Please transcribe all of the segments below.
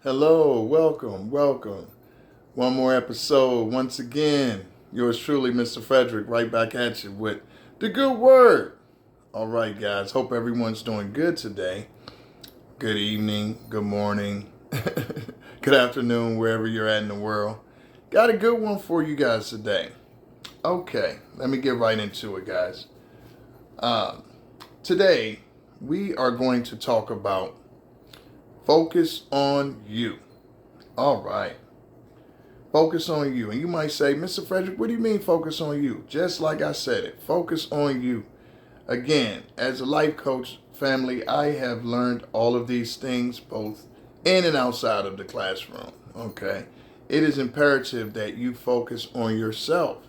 Hello, welcome. One more episode. Once again, yours truly, Mr. Frederick, right back at you with the good word. All right, guys. Hope everyone's doing good today. Good evening, good morning, good afternoon, wherever you're at in the world. Got a good one for you guys today. Okay, let me get right into it, guys. Uh, Today, we are going to talk about focus on you. All right. Focus on you. And you might say, Mr. Frederick, what do you mean focus on you? Just like I said it, focus on you. Again, as a life coach family, I have learned all of these things both in and outside of the classroom. Okay. It is imperative that you focus on yourself.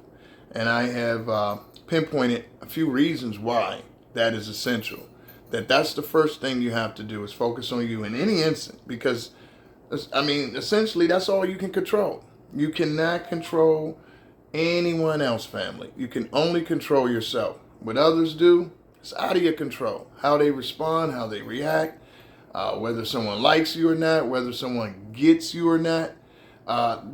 And I have pinpointed a few reasons why that is essential. That's the first thing you have to do is focus on you in any instant because essentially, that's all you can control. You cannot control anyone else, family. You can only control yourself. What others do, it's out of your control. How they respond, how they react, whether someone likes you or not, whether someone gets you or not,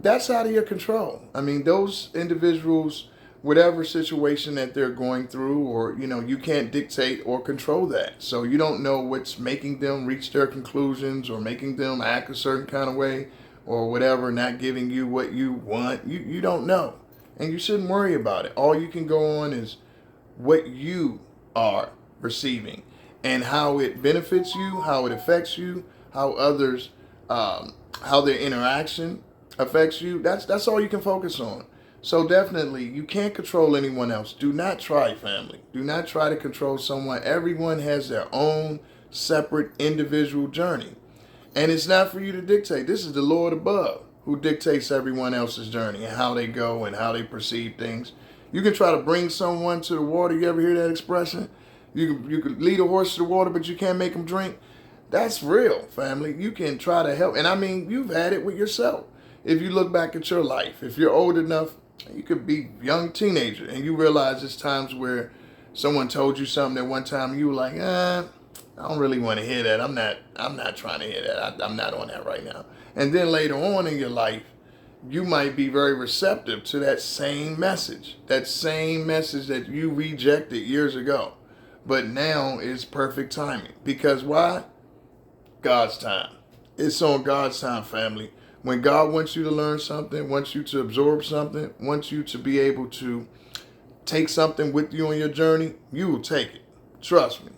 that's out of your control. Those individuals, whatever situation that they're going through, or you can't dictate or control that. So you don't know what's making them reach their conclusions or making them act a certain kind of way or whatever, not giving you what you want. You don't know. And you shouldn't worry about it. All you can go on is what you are receiving and how it benefits you, how it affects you, how others, how their interaction affects you. That's all you can focus on. So definitely, you can't control anyone else. Do not try, family. Do not try to control someone. Everyone has their own separate individual journey. And it's not for you to dictate. This is the Lord above who dictates everyone else's journey and how they go and how they perceive things. You can try to bring someone to the water. You ever hear that expression? You can lead a horse to the water, but you can't make him drink. That's real, family. You can try to help. And you've had it with yourself. If you look back at your life, if you're old enough, you could be a young teenager and you realize there's times where someone told you something at one time and you were like, I don't really want to hear that. I'm not trying to hear that. I'm not on that right now. And then later on in your life, you might be very receptive to that same message that you rejected years ago. But now is perfect timing. Because why? God's time. It's on God's time, family. When God wants you to learn something, wants you to absorb something, wants you to be able to take something with you on your journey, you will take it. Trust me.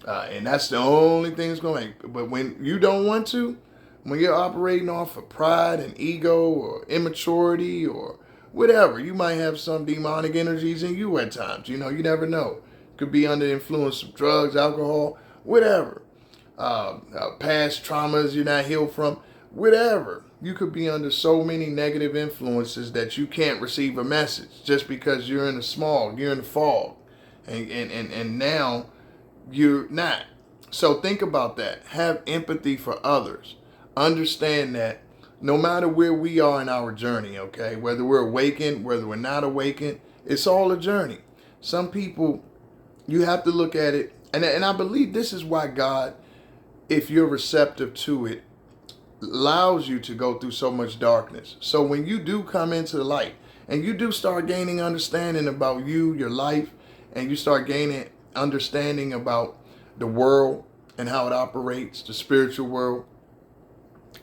And that's the only thing that's going to make. But when you don't want to, when you're operating off of pride and ego or immaturity or whatever, you might have some demonic energies in you at times. You never know. Could be under the influence of drugs, alcohol, whatever. Past traumas you're not healed from, whatever. You could be under so many negative influences that you can't receive a message just because you're in the smog, you're in the fog. And now you're not. So think about that. Have empathy for others. Understand that no matter where we are in our journey, okay, whether we're awakened, whether we're not awakened, it's all a journey. Some people, you have to look at it, and I believe this is why God, if you're receptive to it, allows you to go through so much darkness. So when you do come into the light and you do start gaining understanding about you, your life, and you start gaining understanding about the world and how it operates, the spiritual world,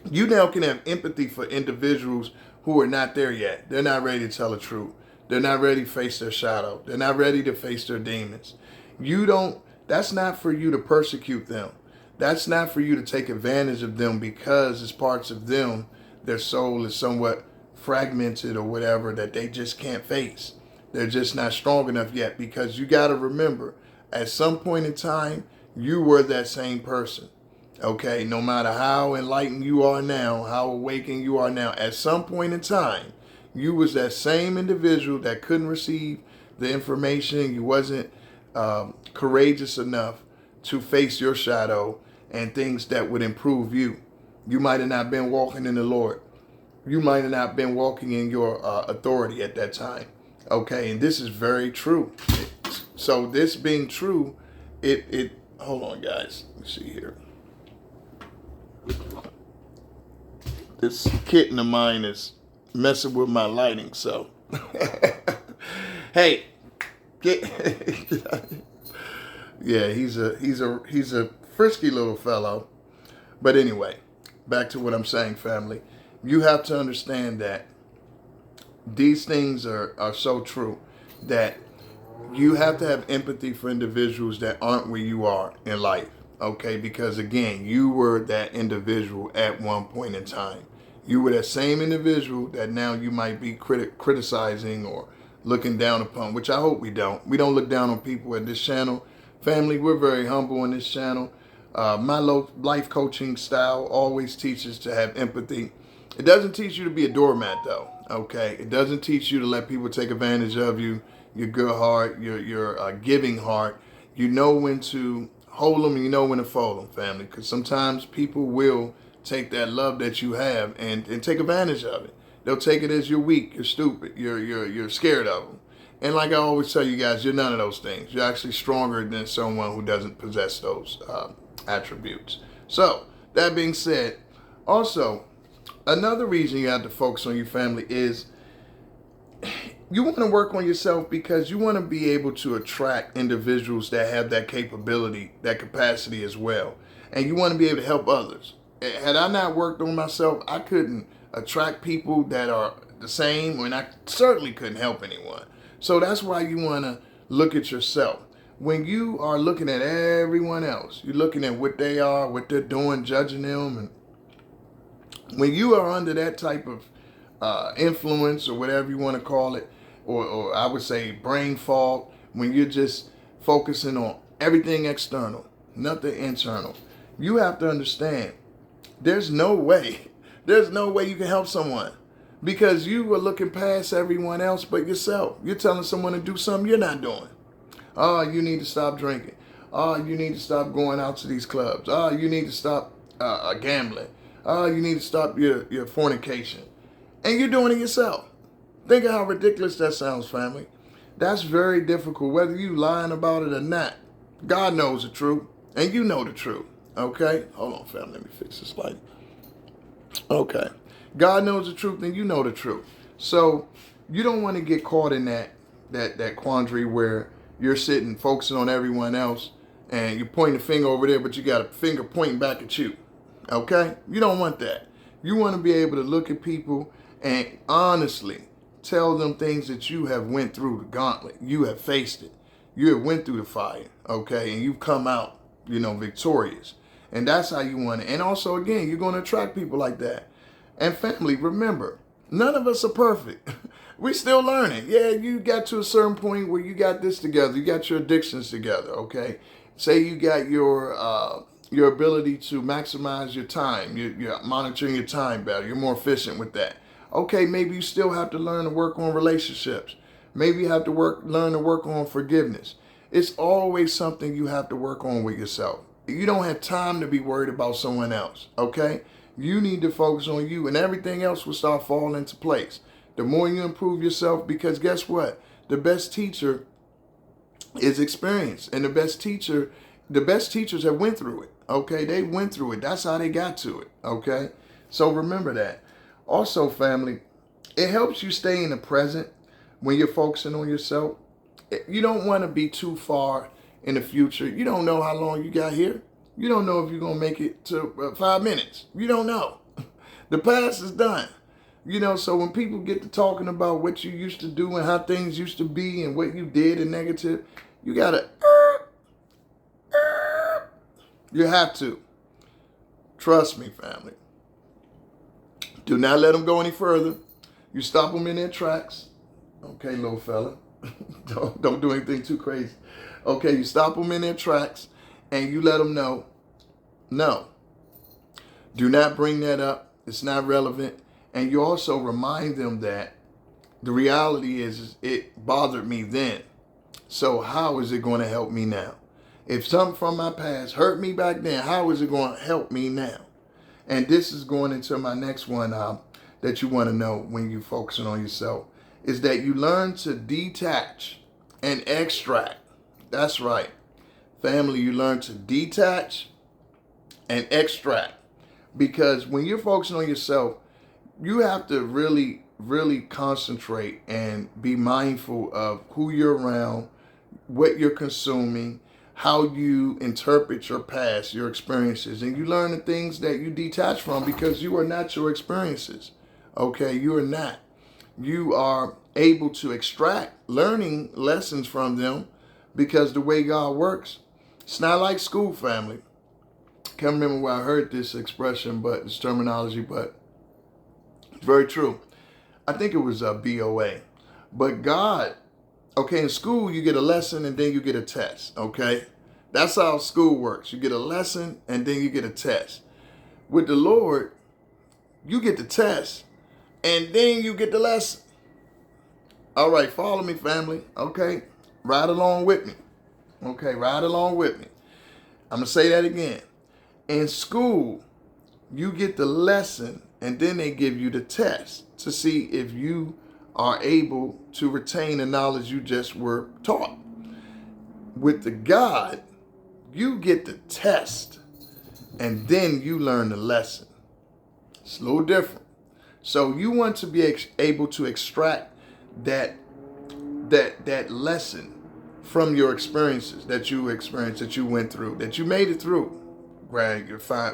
you now can have empathy for individuals who are not there yet. They're not ready to tell the truth. They're not ready to face their shadow. They're not ready to face their demons. That's not for you to persecute them. That's not for you to take advantage of them because it's parts of them, their soul is somewhat fragmented or whatever that they just can't face. They're just not strong enough yet because you got to remember, at some point in time, you were that same person. Okay, no matter how enlightened you are now, how awakened you are now, at some point in time, you was that same individual that couldn't receive the information. You wasn't courageous enough to face your shadow and things that would improve you. You might have not been walking in the Lord. You might have not been walking in your authority at that time. Okay, and this is very true. So this being true, hold on, guys. Let's see here. This kitten of mine is messing with my lighting, so. Hey, get yeah, he's a frisky little fellow. But anyway, back to what I'm saying, family. You have to understand that these things are so true, that you have to have empathy for individuals that aren't where you are in life. Okay, because again, you were that individual at one point in time. You were that same individual that now you might be criticizing or looking down upon, which I hope we don't. We don't look down on people at this channel. Family, we're very humble on this channel. My life coaching style always teaches to have empathy. It doesn't teach you to be a doormat, though. Okay, it doesn't teach you to let people take advantage of you. Your good heart, your giving heart. You know when to hold them and you know when to fold them, family. Because sometimes people will take that love that you have and take advantage of it. They'll take it as you're weak, you're stupid, you're scared of them. And like I always tell you guys, you're none of those things. You're actually stronger than someone who doesn't possess those attributes. So that being said, also another reason you have to focus on your family is you want to work on yourself because you want to be able to attract individuals that have that capability, that capacity as well. And you want to be able to help others. Had I not worked on myself, I couldn't attract people that are the same, and I certainly couldn't help anyone. So that's why you want to look at yourself. When you are looking at everyone else, you're looking at what they are, what they're doing, judging them. And when you are under that type of influence or whatever you want to call it, or I would say brain fog, when you're just focusing on everything external, nothing internal, you have to understand there's no way you can help someone because you are looking past everyone else but yourself. You're telling someone to do something you're not doing. Oh, you need to stop drinking. Oh, you need to stop going out to these clubs. Oh, you need to stop gambling. Oh, you need to stop your fornication. And you're doing it yourself. Think of how ridiculous that sounds, family. That's very difficult, whether you lying about it or not. God knows the truth, and you know the truth. Okay? Hold on, family. Let me fix this light. Okay. God knows the truth, and you know the truth. So you don't want to get caught in that quandary where you're sitting focusing on everyone else, and you're pointing the finger over there, but you got a finger pointing back at you. Okay? You don't want that. You want to be able to look at people and honestly tell them things that you have went through the gauntlet. You have faced it. You have went through the fire, okay? And you've come out, victorious. And that's how you want it. And also, again, you're going to attract people like that. And family, remember, none of us are perfect. We're still learning. Yeah, you got to a certain point where you got this together. You got your addictions together, okay? Say you got your ability to maximize your time. You're monitoring your time better. You're more efficient with that. Okay, maybe you still have to learn to work on relationships. Maybe you have to learn to work on forgiveness. It's always something you have to work on with yourself. You don't have time to be worried about someone else, okay? You need to focus on you, and everything else will start falling into place. The more you improve yourself, because guess what? The best teacher is experience, and the best teachers have went through it, okay? They went through it. That's how they got to it, okay? So remember that. Also, family, it helps you stay in the present when you're focusing on yourself. You don't want to be too far in the future. You don't know how long you got here. You don't know if you're going to make it to 5 minutes. You don't know. The past is done. So when people get to talking about what you used to do and how things used to be and what you did and negative, you got to, you have to. Trust me, family. Do not let them go any further. You stop them in their tracks. Okay, little fella. Don't do anything too crazy. Okay, you stop them in their tracks and you let them know, no, do not bring that up. It's not relevant. And you also remind them that the reality is it bothered me then. So how is it going to help me now? If something from my past hurt me back then, how is it going to help me now? And this is going into my next one that you want to know when you're focusing on yourself, is that you learn to detach and extract. That's right. Family, you learn to detach and extract. Because when you're focusing on yourself, you have to really, really concentrate and be mindful of who you're around, what you're consuming, how you interpret your past, your experiences, and you learn the things that you detach from because you are not your experiences. Okay, you are not. You are able to extract learning lessons from them because the way God works, it's not like school, family. Can't remember where I heard this expression, but this terminology, but it's very true. I think it was BOA. But God, okay, in school you get a lesson and then you get a test, okay? That's how school works. You get a lesson and then you get a test. With the Lord, you get the test and then you get the lesson. All right, follow me, family, okay? Ride along with me. Okay, ride along with me. I'm going to say that again. In school, you get the lesson and then they give you the test to see if you are able to retain the knowledge you just were taught. With the God, you get the test and then you learn the lesson. It's a little different. So you want to be able to extract that lesson from your experiences that you experienced, that you went through, that you made it through. Greg,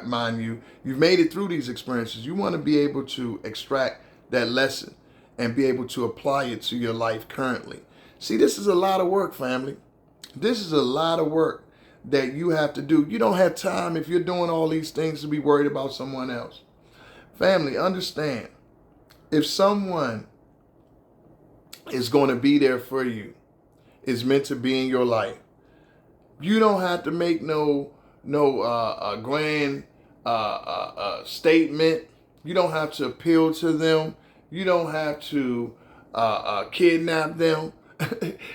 mind you, you've made it through these experiences. You want to be able to extract that lesson and be able to apply it to your life currently. See, this is a lot of work, family. This is a lot of work that you have to do. You don't have time if you're doing all these things to be worried about someone else. Family, understand, if someone is going to be there for you, is meant to be in your life, you don't have to make no grand statement. You don't have to appeal to them. You don't have to kidnap them.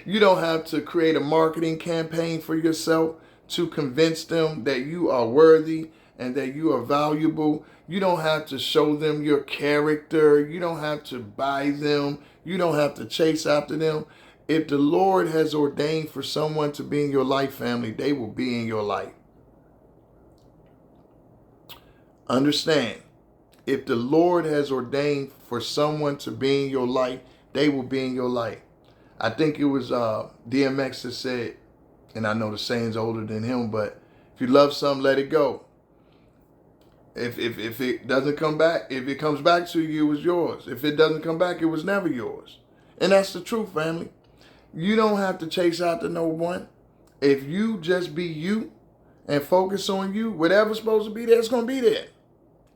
You don't have to create a marketing campaign for yourself to convince them that you are worthy and that you are valuable. You don't have to show them your character. You don't have to buy them. You don't have to chase after them. If the Lord has ordained for someone to be in your life, family, they will be in your life. Understand, if the Lord has ordained for someone to be in your life, they will be in your life. I think it was DMX that said, and I know the saying's older than him, but if you love something, let it go. If it doesn't come back, if it comes back to you, it was yours. If it doesn't come back, it was never yours. And that's the truth, family. You don't have to chase after no one. If you just be you and focus on you, whatever's supposed to be there, it's going to be there.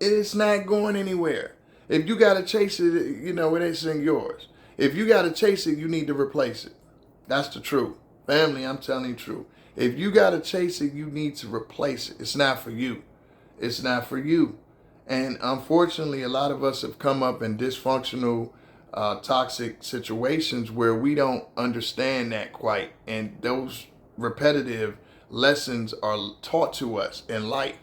It's not going anywhere. If you got to chase it, it ain't yours. If you got to chase it, you need to replace it. That's the truth. Family, I'm telling you the truth. If you got to chase it, you need to replace it. It's not for you. It's not for you. And unfortunately, a lot of us have come up in dysfunctional, toxic situations where we don't understand that quite. And those repetitive lessons are taught to us in life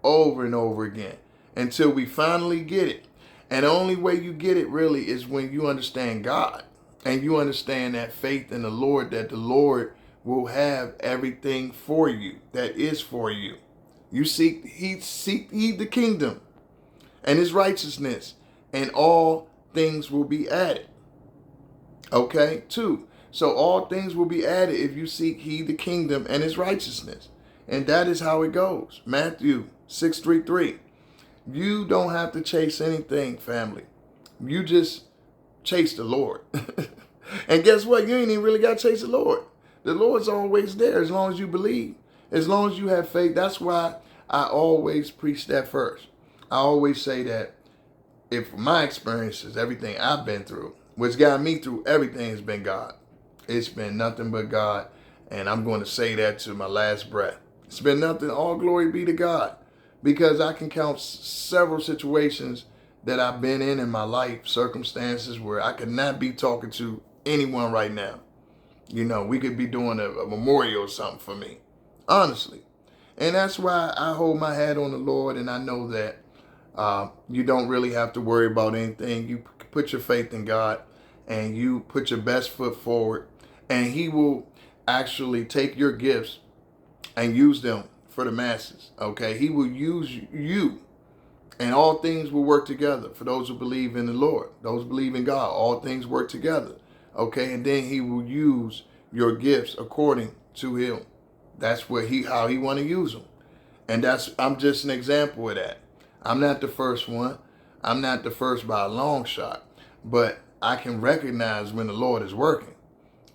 over and over again until we finally get it. And the only way you get it really is when you understand God and you understand that faith in the Lord, that the Lord will have everything for you that is for you. You seek ye the kingdom and his righteousness, and all things will be added. Okay, 2. So all things will be added if you seek ye the kingdom and his righteousness. And that is how it goes. Matthew 6:33. You don't have to chase anything, family. You just chase the Lord. And guess what? You ain't even really got to chase the Lord. The Lord's always there as long as you believe. As long as you have faith. That's why I always preach that first. I always say that if my experiences, everything I've been through, what's got me through everything has been God. It's been nothing but God. And I'm going to say that to my last breath. It's been nothing. All glory be to God. Because I can count several situations that I've been in my life, circumstances where I could not be talking to anyone right now. We could be doing a memorial or something for me. Honestly. And that's why I hold my hat on the Lord, and I know that you don't really have to worry about anything. You put your faith in God and you put your best foot forward, and he will actually take your gifts and use them for the masses. Okay, he will use you And all things will work together for those who believe in the Lord, those who believe in God. All things work together. Okay, and then he will use your gifts according to him. That's how he want to use them. And I'm just an example of that. I'm not the first one. I'm not the first by a long shot. But I can recognize when the Lord is working.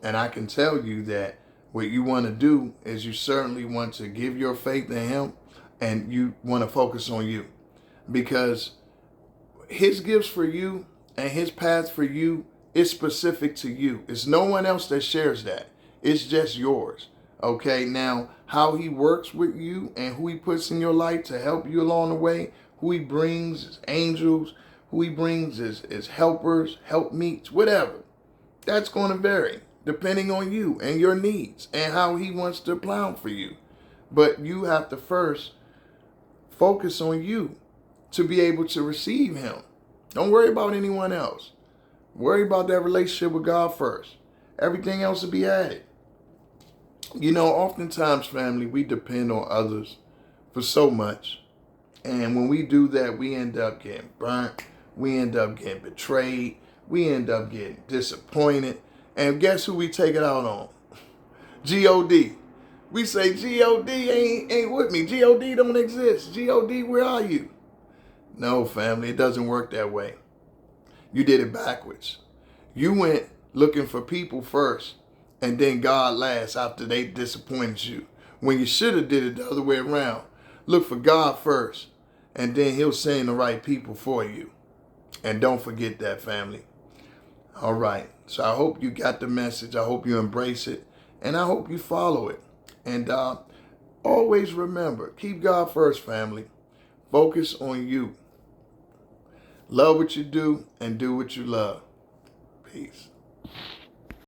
And I can tell you that what you want to do is you certainly want to give your faith in him, and you want to focus on you. Because his gifts for you and his path for you is specific to you. It's no one else that shares that. It's just yours. Okay, now how he works with you and who he puts in your life to help you along the way, who he brings as angels, who he brings as helpers, helpmeets, whatever. That's going to vary depending on you and your needs and how he wants to apply them for you. But you have to first focus on you to be able to receive him. Don't worry about anyone else. Worry about that relationship with God first. Everything else will be added. You know, oftentimes, family, we depend on others for so much. And when we do that, we end up getting burnt. We end up getting betrayed. We end up getting disappointed. And guess who we take it out on? G-O-D. We say G-O-D ain't with me. G-O-D don't exist. G-O-D, where are you? No, family, it doesn't work that way. You did it backwards. You went looking for people first, and then God last after they disappointed you. When you should have did it the other way around. Look for God first, and then he'll send the right people for you. And don't forget that, family. All right. So I hope you got the message. I hope you embrace it, and I hope you follow it. And always remember, keep God first, family. Focus on you. Love what you do and do what you love. Peace.